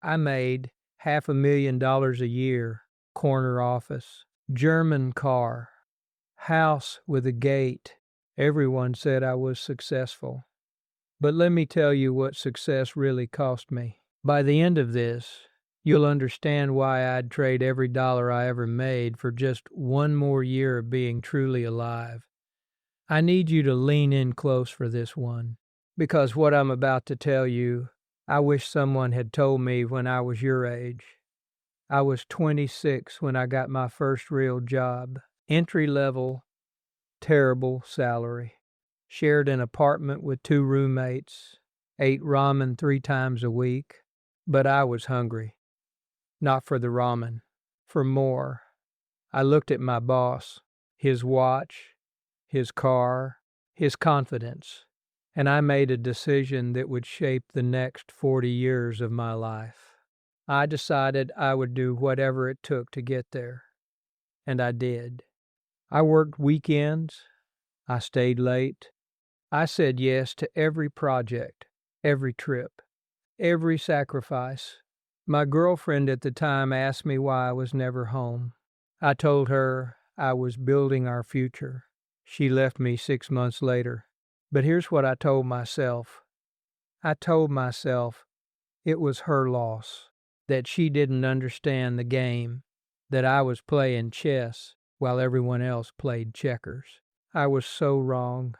I made $500,000 a year, corner office, German car, house with a gate. Everyone said I was successful. But let me tell you what success really cost me. By the end of this, you'll understand why I'd trade every dollar I ever made for just one more year of being truly alive. I need you to lean in close for this one, because what I'm about to tell you, I wish someone had told me when I was your age. I was 26 when I got my first real job, entry level, terrible salary. Shared an apartment with two roommates, ate ramen 3 times a week, but I was hungry. Not for the ramen, for more. I looked at my boss, his watch, his car, his confidence, and I made a decision that would shape the next 40 years of my life. I decided I would do whatever it took to get there, and I did. I worked weekends, I stayed late, I said yes to every project, every trip, every sacrifice. My girlfriend at the time asked me why I was never home. I told her I was building our future. She left me 6 months later. But here's what I told myself. I told myself it was her loss, that she didn't understand the game, that I was playing chess while everyone else played checkers. I was so wrong.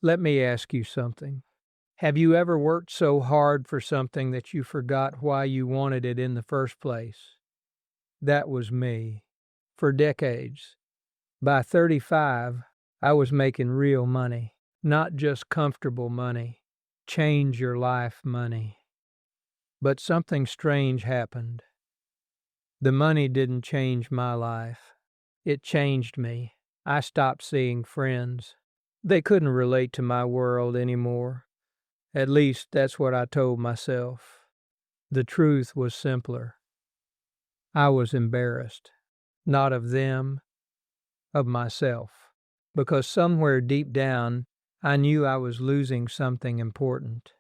Let me ask you something. Have you ever worked so hard for something that you forgot why you wanted it in the first place? That was me. For decades. By 35, I was making real money, not just comfortable money, change your life money. But something strange happened. The money didn't change my life. It changed me. I stopped seeing friends. They couldn't relate to my world anymore. At least that's what I told myself. The truth was simpler. I was embarrassed, not of them, of myself, because somewhere deep down I knew I was losing something important.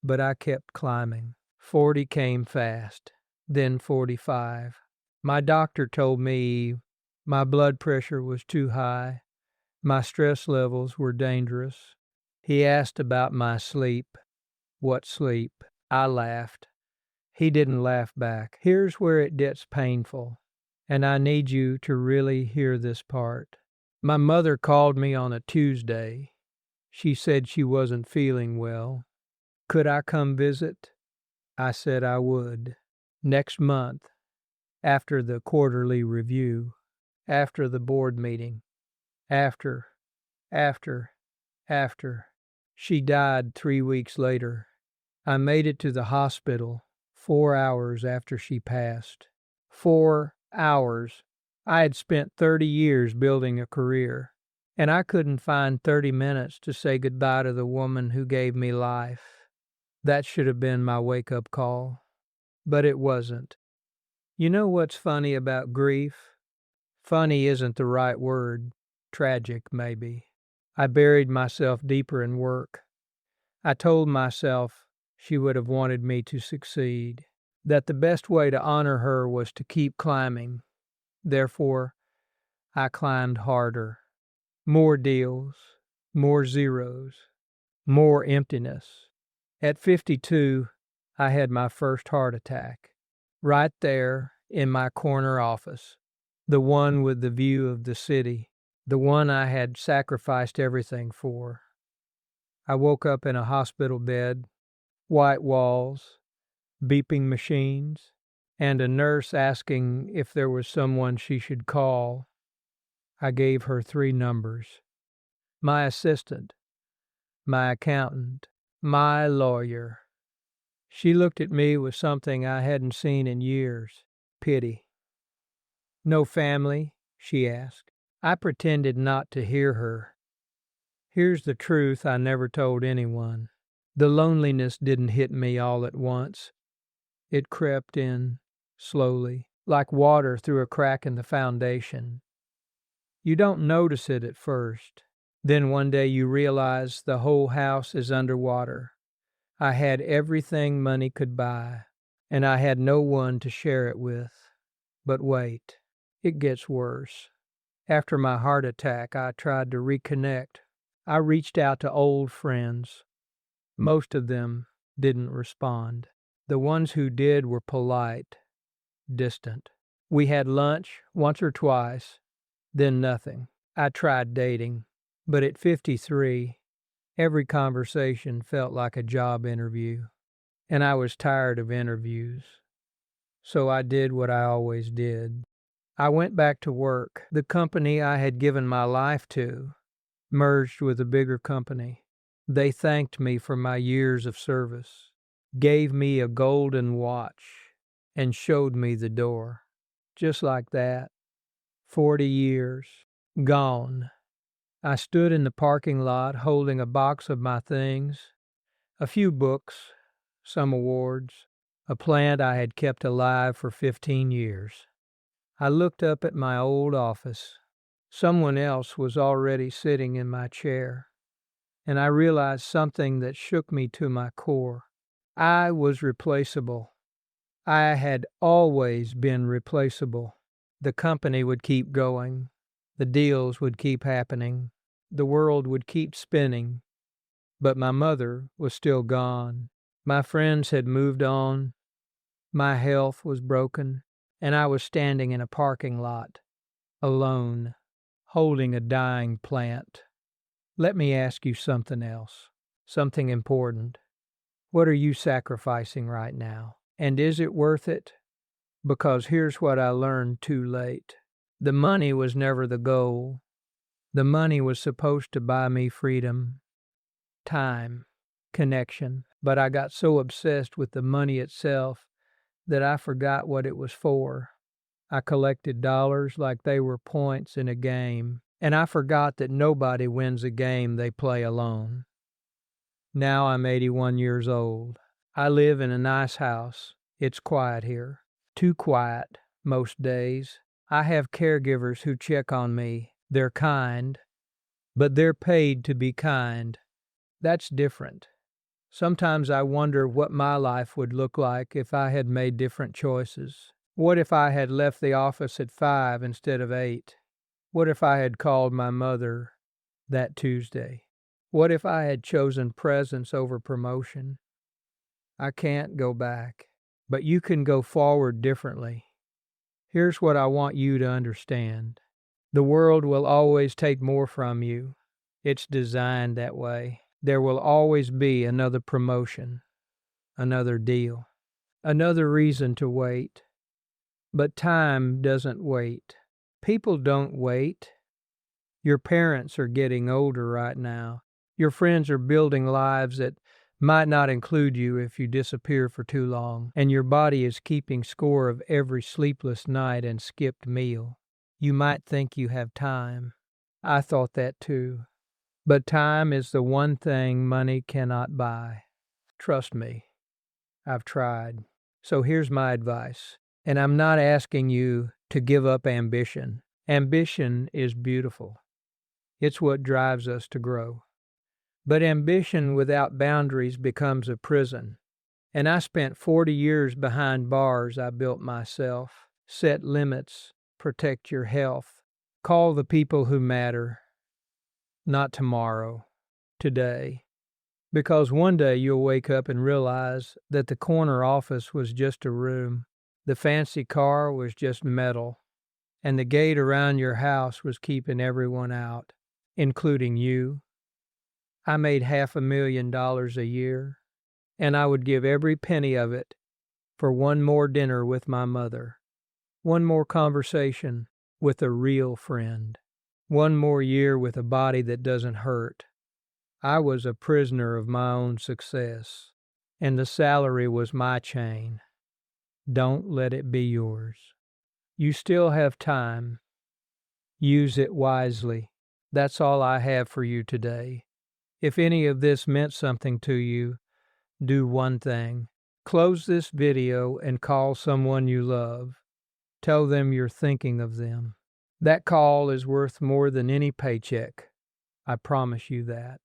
But I kept climbing. 40 came fast, then 45. My doctor told me my blood pressure was too high, my stress levels were dangerous. He asked about my sleep. What sleep? I laughed. He didn't laugh back. Here's where it gets painful, and I need you to really hear this part. My mother called me on a Tuesday. She said she wasn't feeling well. Could I come visit? I said I would. Next month, after the quarterly review, after the board meeting, after, after, after. She died 3 weeks later. I made it to the hospital 4 hours after she passed. 4 hours. I had spent 30 years building a career, and I couldn't find 30 minutes to say goodbye to the woman who gave me life. That should have been my wake-up call, but it wasn't. You know what's funny about grief? Funny isn't the right word. Tragic, maybe. I buried myself deeper in work. I told myself she would have wanted me to succeed, that the best way to honor her was to keep climbing. Therefore, I climbed harder. More deals, more zeros, more emptiness. At 52, I had my first heart attack. Right there in my corner office, the one with the view of the city, the one I had sacrificed everything for. I woke up in a hospital bed, white walls, beeping machines, and a nurse asking if there was someone she should call. I gave her 3 numbers. My assistant, my accountant, my lawyer. She looked at me with something I hadn't seen in years, pity. No family? She asked. I pretended not to hear her. Here's the truth I never told anyone. The loneliness didn't hit me all at once. It crept in, slowly, like water through a crack in the foundation. You don't notice it at first. Then one day you realize the whole house is underwater. I had everything money could buy. and I had no one to share it with. But wait, it gets worse. After my heart attack, I tried to reconnect. I reached out to old friends. Most of them didn't respond. The ones who did were polite, distant. We had lunch once or twice, then nothing. I tried dating, but at 53, every conversation felt like a job interview, and I was tired of interviews. So I did what I always did. I went back to work. The company I had given my life to merged with a bigger company. They thanked me for my years of service, gave me a golden watch, and showed me the door. Just like that, 40 years, gone. I stood in the parking lot holding a box of my things, a few books, some awards, a plant I had kept alive for 15 years. I looked up at my old office. Someone else was already sitting in my chair, and I realized something that shook me to my core. I was replaceable. I had always been replaceable. The company would keep going. The deals would keep happening. The world would keep spinning. But my mother was still gone. My friends had moved on. My health was broken, and I was standing in a parking lot, alone, holding a dying plant. Let me ask you something else, something important. What are you sacrificing right now? And is it worth it? Because here's what I learned too late. The money was never the goal. The money was supposed to buy me freedom, time, connection. But I got so obsessed with the money itself that I forgot what it was for. I collected dollars like they were points in a game, and I forgot that nobody wins a game they play alone. Now I'm 81 years old. I live in a nice house. It's quiet here. Too quiet most days. I have caregivers who check on me. They're kind, but they're paid to be kind. That's different. Sometimes I wonder what my life would look like if I had made different choices. What if I had left the office at 5 instead of 8? What if I had called my mother that Tuesday? What if I had chosen presence over promotion? I can't go back, but you can go forward differently. Here's what I want you to understand. The world will always take more from you. It's designed that way. There will always be another promotion, another deal, another reason to wait. But time doesn't wait. People don't wait. Your parents are getting older right now. Your friends are building lives that might not include you if you disappear for too long, and your body is keeping score of every sleepless night and skipped meal. You might think you have time. I thought that too. But time is the one thing money cannot buy. Trust me, I've tried. So here's my advice, and I'm not asking you to give up ambition. Ambition is beautiful. It's what drives us to grow. But ambition without boundaries becomes a prison. And I spent 40 years behind bars I built myself. Set limits, protect your health. Call the people who matter. Not tomorrow, today. Because one day you'll wake up and realize that the corner office was just a room, the fancy car was just metal, and the gate around your house was keeping everyone out, including you. I made $500,000 a year, and I would give every penny of it for one more dinner with my mother, one more conversation with a real friend, one more year with a body that doesn't hurt. I was a prisoner of my own success, and the salary was my chain. Don't let it be yours. You still have time. Use it wisely. That's all I have for you today. If any of this meant something to you, do one thing. Close this video and call someone you love. Tell them you're thinking of them. That call is worth more than any paycheck. I promise you that.